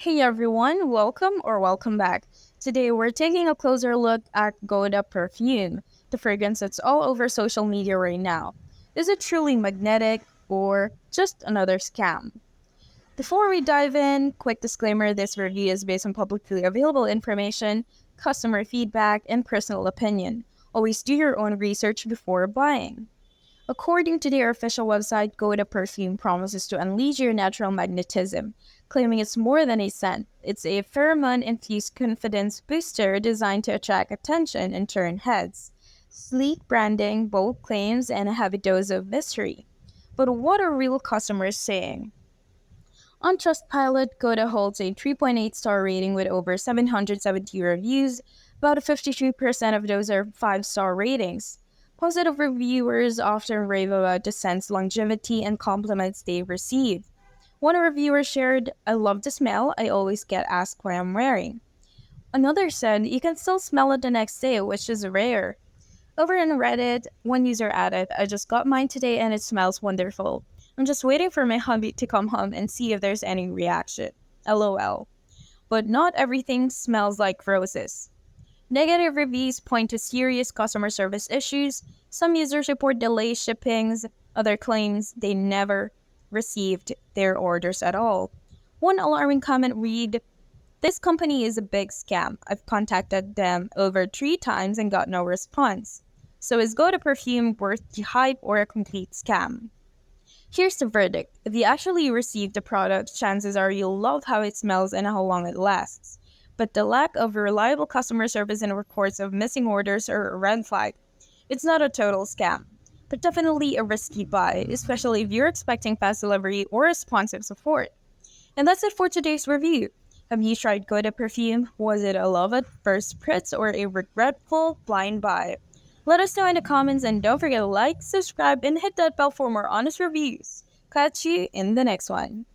Hey everyone, welcome back. Today we're taking a closer look at Goda Perfume, the fragrance that's all over social media right now. Is it truly magnetic or just another scam? Before we dive in, quick disclaimer this review is based on publicly available information, customer feedback, and personal opinion. Always do your own research before buying. According to their official website, Goda Perfume promises to unleash your natural magnetism, claiming it's more than a scent. It's a pheromone-infused confidence booster designed to attract attention and turn heads. Sleek branding, bold claims, and a heavy dose of mystery. But what are real customers saying? On Trustpilot, Goda holds a 3.8 star rating with over 770 reviews. About 53% of those are 5-star ratings. Positive reviewers often rave about the scent's longevity and compliments they receive. One reviewer shared, "I love the smell, I always get asked what I'm wearing." Another said, "You can still smell it the next day, which is rare." Over on Reddit, one user added, "I just got mine today and it smells wonderful. I'm just waiting for my hubby to come home and see if there's any reaction. LOL." But not everything smells like roses. Negative reviews point to serious customer service issues. Some users report delayed shippings, other claims they never received their orders at all. One alarming comment read, "This company is a big scam. I've contacted them over 3 times and got no response." So is Goda Perfume worth the hype or a complete scam? Here's the verdict. If you actually receive the product, chances are you'll love how it smells and how long it lasts. But the lack of reliable customer service and reports of missing orders are a red flag. It's not a total scam, but definitely a risky buy, especially if you're expecting fast delivery or responsive support. And that's it for today's review. Have you tried Goda Perfume? Was it a love at first spritz or a regretful blind buy? Let us know in the comments and don't forget to like, subscribe, and hit that bell for more honest reviews. Catch you in the next one.